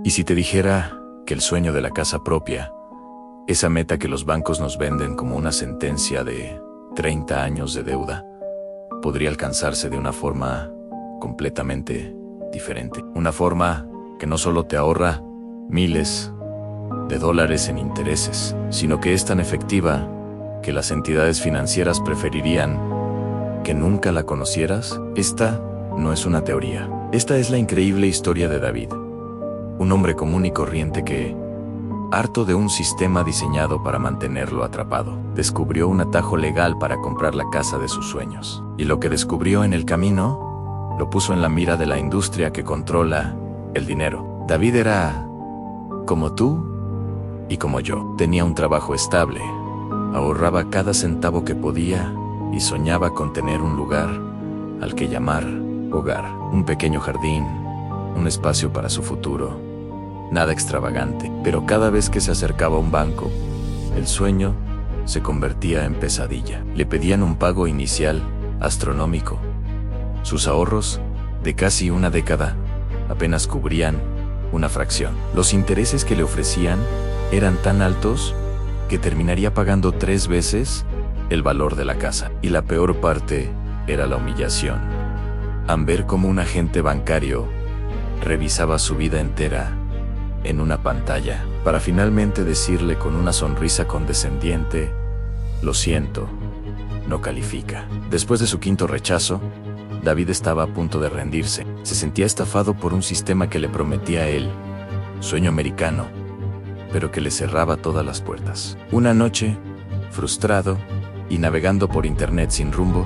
¿Y si te dijera que el sueño de la casa propia, esa meta que los bancos nos venden como una sentencia de 30 años de deuda, podría alcanzarse de una forma completamente diferente? Una forma que no solo te ahorra miles de dólares en intereses, sino que es tan efectiva que las entidades financieras preferirían que nunca la conocieras. Esta no es una teoría. Esta es la increíble historia de David, un hombre común y corriente que, harto de un sistema diseñado para mantenerlo atrapado, descubrió un atajo legal para comprar la casa de sus sueños. Y lo que descubrió en el camino lo puso en la mira de la industria que controla el dinero. David era como tú y como yo. Tenía un trabajo estable, ahorraba cada centavo que podía y soñaba con tener un lugar al que llamar hogar. Un pequeño jardín, un espacio para su futuro. Nada extravagante, pero cada vez que se acercaba a un banco, el sueño se convertía en pesadilla. Le pedían un pago inicial astronómico. Sus ahorros, de casi una década, apenas cubrían una fracción. Los intereses que le ofrecían eran tan altos que terminaría pagando 3 veces el valor de la casa. Y la peor parte era la humillación. Al ver cómo un agente bancario revisaba su vida entera en una pantalla, para finalmente decirle con una sonrisa condescendiente: lo siento, no califica. Después de su quinto rechazo, David estaba a punto de rendirse. Se sentía estafado por un sistema que le prometía el sueño americano, pero que le cerraba todas las puertas. Una noche, frustrado y navegando por internet sin rumbo,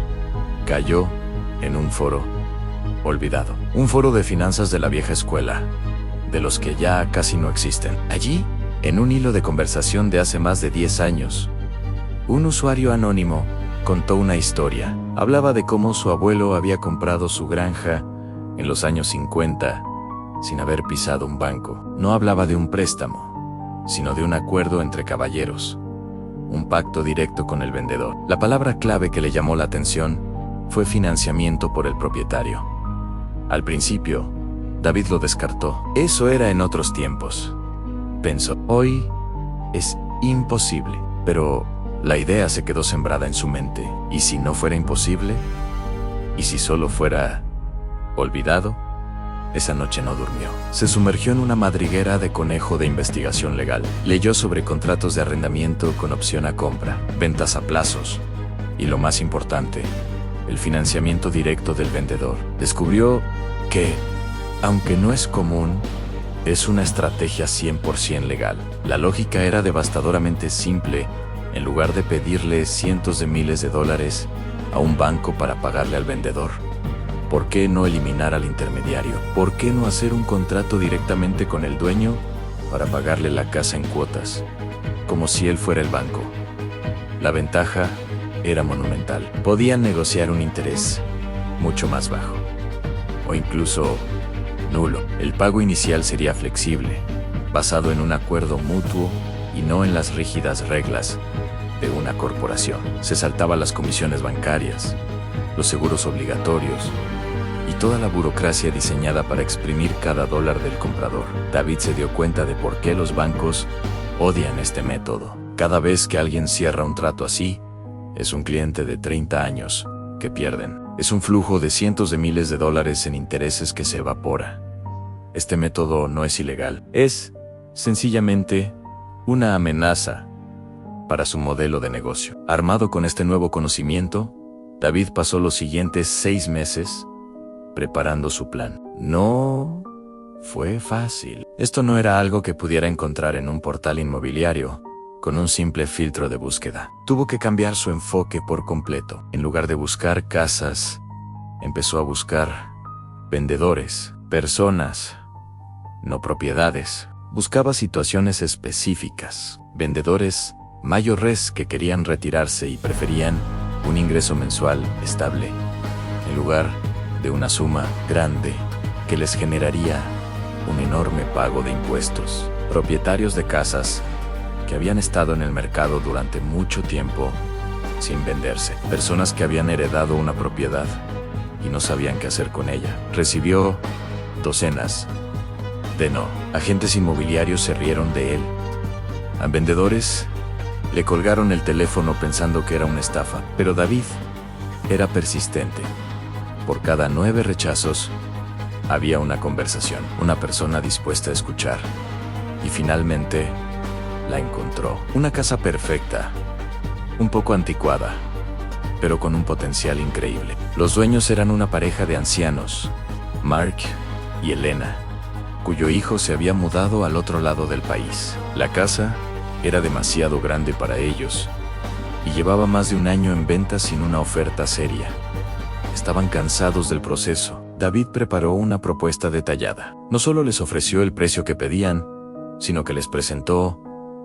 cayó en un foro olvidado. Un foro de finanzas de la vieja escuela, de los que ya casi no existen. Allí, en un hilo de conversación de hace más de 10 años, un usuario anónimo contó una historia. Hablaba de cómo su abuelo había comprado su granja en los años 50 sin haber pisado un banco. No hablaba de un préstamo, sino de un acuerdo entre caballeros, un pacto directo con el vendedor. La palabra clave que le llamó la atención fue financiamiento por el propietario. Al principio, David lo descartó. Eso era en otros tiempos, pensó. Hoy es imposible. Pero la idea se quedó sembrada en su mente. ¿Y si no fuera imposible? ¿Y si solo fuera olvidado? Esa noche no durmió. Se sumergió en una madriguera de conejo de investigación legal. Leyó sobre contratos de arrendamiento con opción a compra, ventas a plazos y, lo más importante, el financiamiento directo del vendedor. Descubrió que, aunque no es común, es una estrategia 100% legal. La lógica era devastadoramente simple. En lugar de pedirle cientos de miles de dólares a un banco para pagarle al vendedor, ¿por qué no eliminar al intermediario? ¿Por qué no hacer un contrato directamente con el dueño para pagarle la casa en cuotas, como si él fuera el banco? La ventaja era monumental. Podían negociar un interés mucho más bajo, o incluso nulo. El pago inicial sería flexible, basado en un acuerdo mutuo y no en las rígidas reglas de una corporación. Se saltaba las comisiones bancarias, los seguros obligatorios y toda la burocracia diseñada para exprimir cada dólar del comprador. David se dio cuenta de por qué los bancos odian este método. Cada vez que alguien cierra un trato así, es un cliente de 30 años que pierden. Es un flujo de cientos de miles de dólares en intereses que se evapora. Este método no es ilegal. Es, sencillamente, una amenaza para su modelo de negocio. Armado con este nuevo conocimiento, David pasó los siguientes 6 meses preparando su plan. No fue fácil. Esto no era algo que pudiera encontrar en un portal inmobiliario con un simple filtro de búsqueda. Tuvo que cambiar su enfoque por completo. En lugar de buscar casas, empezó a buscar vendedores, personas, no propiedades. Buscaba situaciones específicas, vendedores mayores que querían retirarse y preferían un ingreso mensual estable, en lugar de una suma grande que les generaría un enorme pago de impuestos. Propietarios de casas que habían estado en el mercado durante mucho tiempo sin venderse. Personas que habían heredado una propiedad y no sabían qué hacer con ella. Recibió docenas de no. Agentes inmobiliarios se rieron de él. A vendedores le colgaron el teléfono pensando que era una estafa, pero David era persistente. Por cada 9 rechazos, había una conversación, una persona dispuesta a escuchar. Y finalmente, la encontró. Una casa perfecta, un poco anticuada, pero con un potencial increíble. Los dueños eran una pareja de ancianos, Mark y Elena, cuyo hijo se había mudado al otro lado del país. La casa era demasiado grande para ellos y llevaba más de un año en venta sin una oferta seria. Estaban cansados del proceso. David preparó una propuesta detallada. No solo les ofreció el precio que pedían, sino que les presentó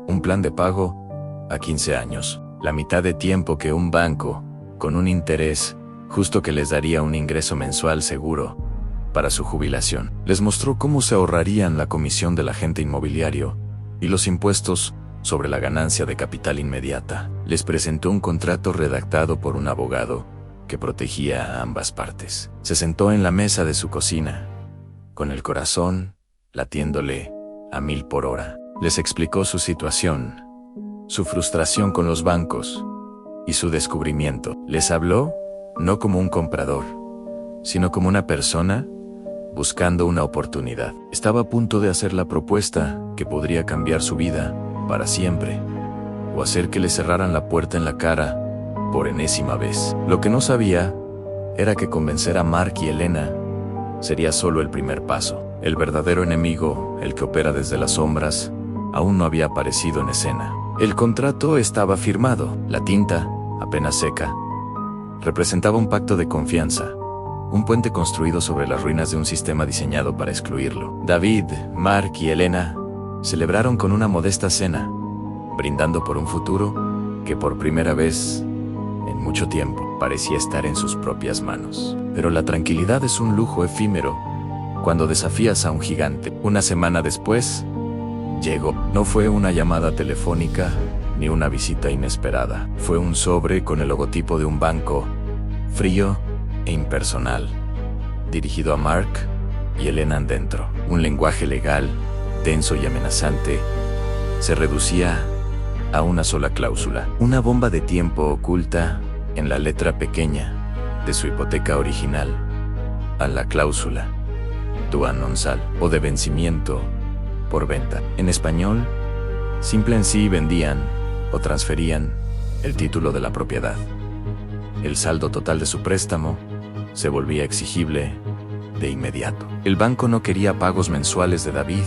un plan de pago a 15 años, la mitad de tiempo que un banco, con un interés justo que les daría un ingreso mensual seguro para su jubilación. Les mostró cómo se ahorrarían la comisión del agente inmobiliario y los impuestos sobre la ganancia de capital inmediata. Les presentó un contrato redactado por un abogado que protegía a ambas partes. Se sentó en la mesa de su cocina, con el corazón latiéndole a 1000 por hora. Les explicó su situación, su frustración con los bancos y su descubrimiento. Les habló no como un comprador, sino como una persona buscando una oportunidad. Estaba a punto de hacer la propuesta que podría cambiar su vida para siempre, o hacer que le cerraran la puerta en la cara por enésima vez. Lo que no sabía era que convencer a Mark y Elena sería solo el primer paso. El verdadero enemigo, el que opera desde las sombras, aún no había aparecido en escena. El contrato estaba firmado. La tinta, apenas seca, representaba un pacto de confianza, un puente construido sobre las ruinas de un sistema diseñado para excluirlo. David, Mark y Elena celebraron con una modesta cena, brindando por un futuro que por primera vez en mucho tiempo parecía estar en sus propias manos. Pero la tranquilidad es un lujo efímero cuando desafías a un gigante. Una semana después, llegó. No fue una llamada telefónica ni una visita inesperada. Fue un sobre con el logotipo de un banco, frío e impersonal, dirigido a Mark y Elena dentro. Un lenguaje legal, tenso y amenazante, se reducía a una sola cláusula. Una bomba de tiempo oculta en la letra pequeña de su hipoteca original, a la cláusula Dua non sal, o de vencimiento por venta. En español, simple en sí vendían o transferían el título de la propiedad. El saldo total de su préstamo se volvía exigible de inmediato. El banco no quería pagos mensuales de David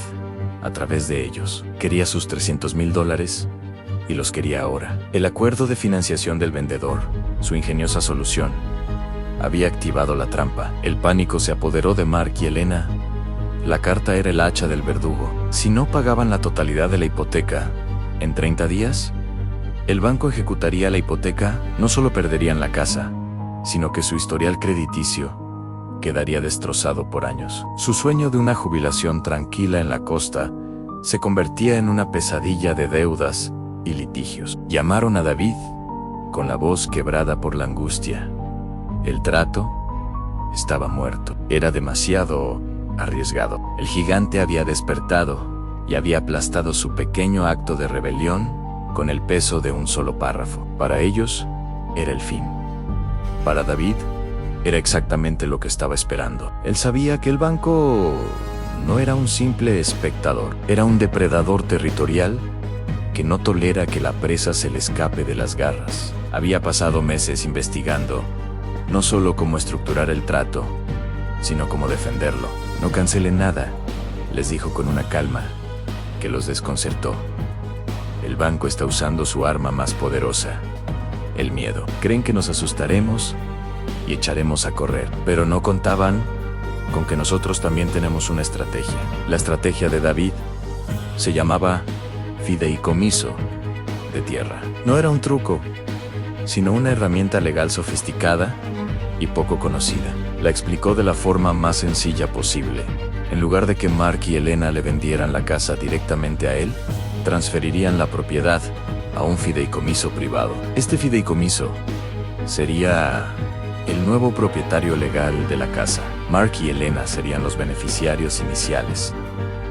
a través de ellos. Quería sus $300,000 y los quería ahora. El acuerdo de financiación del vendedor, su ingeniosa solución, había activado la trampa. El pánico se apoderó de Mark y Elena. La carta era el hacha del verdugo. Si no pagaban la totalidad de la hipoteca en 30 días, el banco ejecutaría la hipoteca. No solo perderían la casa, sino que su historial crediticio quedaría destrozado por años. Su sueño de una jubilación tranquila en la costa se convertía en una pesadilla de deudas y litigios. Llamaron a David con la voz quebrada por la angustia. El trato estaba muerto. Era demasiado arriesgado. El gigante había despertado y había aplastado su pequeño acto de rebelión con el peso de un solo párrafo. Para ellos, era el fin. Para David, era exactamente lo que estaba esperando. Él sabía que el banco no era un simple espectador. Era un depredador territorial que no tolera que la presa se le escape de las garras. Había pasado meses investigando no solo cómo estructurar el trato, sino cómo defenderlo. No cancelen nada, les dijo con una calma que los desconcertó. El banco está usando su arma más poderosa, el miedo. Creen que nos asustaremos y echaremos a correr, pero no contaban con que nosotros también tenemos una estrategia. La estrategia de David se llamaba fideicomiso de tierra. No era un truco, sino una herramienta legal sofisticada y poco conocida. La explicó de la forma más sencilla posible. En lugar de que Mark y Elena le vendieran la casa directamente a él, transferirían la propiedad a un fideicomiso privado. Este fideicomiso sería el nuevo propietario legal de la casa. Mark y Elena serían los beneficiarios iniciales,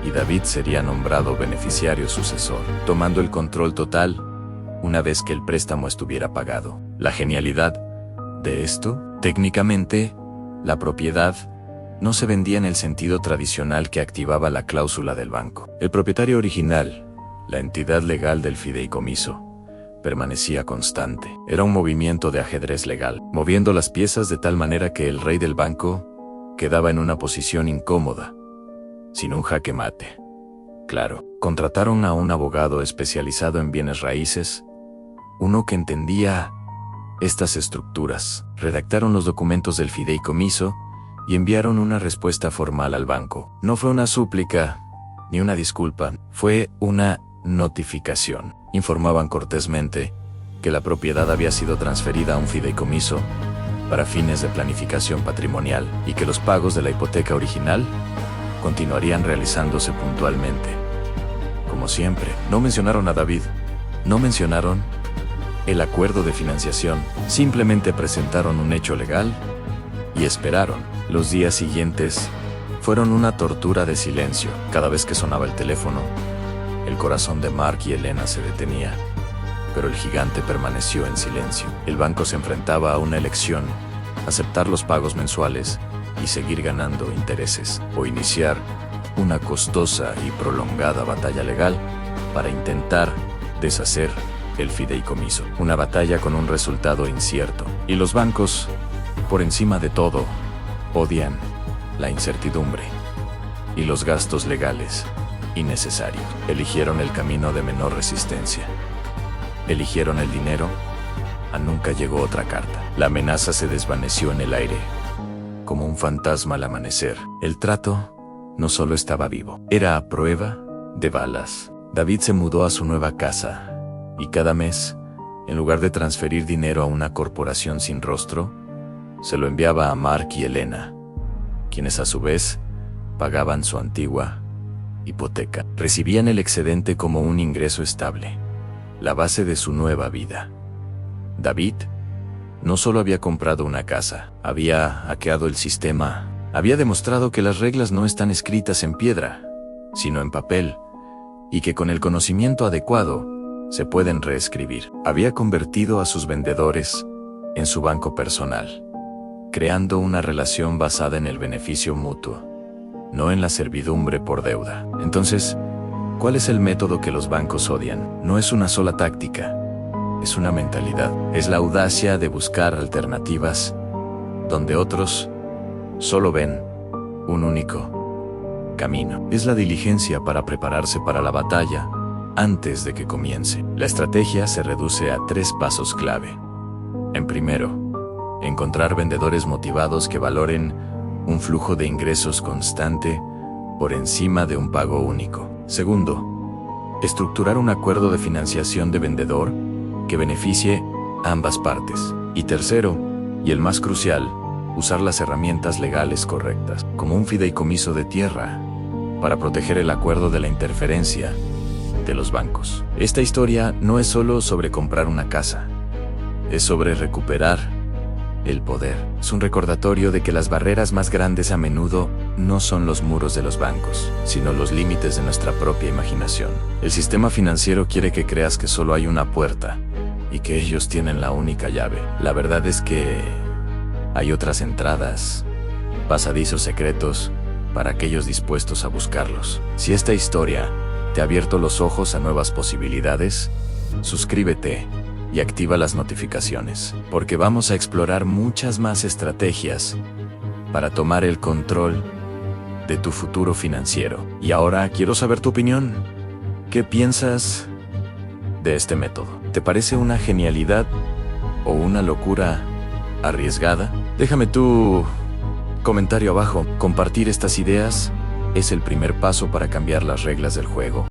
y David sería nombrado beneficiario sucesor, tomando el control total una vez que el préstamo estuviera pagado. La genialidad de esto, técnicamente, la propiedad no se vendía en el sentido tradicional que activaba la cláusula del banco. El propietario original, la entidad legal del fideicomiso, permanecía constante. Era un movimiento de ajedrez legal, moviendo las piezas de tal manera que el rey del banco quedaba en una posición incómoda, sin un jaque mate. Claro, contrataron a un abogado especializado en bienes raíces, uno que entendía estas estructuras. Redactaron los documentos del fideicomiso y enviaron una respuesta formal al banco. No fue una súplica ni una disculpa, fue una notificación. Informaban cortésmente que la propiedad había sido transferida a un fideicomiso para fines de planificación patrimonial y que los pagos de la hipoteca original continuarían realizándose puntualmente. Como siempre, no mencionaron a David, no mencionaron el acuerdo de financiación, simplemente presentaron un hecho legal y esperaron. Los días siguientes fueron una tortura de silencio. Cada vez que sonaba el teléfono, el corazón de Mark y Elena se detenía, pero el gigante permaneció en silencio. El banco se enfrentaba a una elección: aceptar los pagos mensuales y seguir ganando intereses, o iniciar una costosa y prolongada batalla legal para intentar deshacer el fideicomiso. Una batalla con un resultado incierto. Y los bancos, por encima de todo, odian la incertidumbre y los gastos legales innecesarios. Eligieron el camino de menor resistencia. Eligieron el dinero. A nunca llegó otra carta. La amenaza se desvaneció en el aire, como un fantasma al amanecer. El trato no solo estaba vivo, era a prueba de balas. David se mudó a su nueva casa, y cada mes, en lugar de transferir dinero a una corporación sin rostro, se lo enviaba a Mark y Elena, quienes a su vez pagaban su antigua hipoteca. Recibían el excedente como un ingreso estable, la base de su nueva vida. David no solo había comprado una casa, había hackeado el sistema, había demostrado que las reglas no están escritas en piedra, sino en papel, y que con el conocimiento adecuado se pueden reescribir. Había convertido a sus vendedores en su banco personal, creando una relación basada en el beneficio mutuo, no en la servidumbre por deuda. Entonces, ¿cuál es el método que los bancos odian? No es una sola táctica, es una mentalidad. Es la audacia de buscar alternativas donde otros solo ven un único camino. Es la diligencia para prepararse para la batalla antes de que comience. La estrategia se reduce a 3 pasos clave. En primero, encontrar vendedores motivados que valoren un flujo de ingresos constante por encima de un pago único. Segundo, estructurar un acuerdo de financiación de vendedor que beneficie a ambas partes. Y tercero, y el más crucial, usar las herramientas legales correctas, como un fideicomiso de tierra, para proteger el acuerdo de la interferencia de los bancos. Esta historia no es solo sobre comprar una casa, es sobre recuperar el poder. Es un recordatorio de que las barreras más grandes a menudo no son los muros de los bancos, sino los límites de nuestra propia imaginación. El sistema financiero quiere que creas que solo hay una puerta y que ellos tienen la única llave. La verdad es que hay otras entradas, pasadizos secretos, para aquellos dispuestos a buscarlos. Si esta historia te ha abierto los ojos a nuevas posibilidades, suscríbete y activa las notificaciones, porque vamos a explorar muchas más estrategias para tomar el control de tu futuro financiero. Y ahora quiero saber tu opinión. ¿Qué piensas de este método? ¿Te parece una genialidad o una locura arriesgada? Déjame tu comentario abajo. Compartir estas ideas es el primer paso para cambiar las reglas del juego.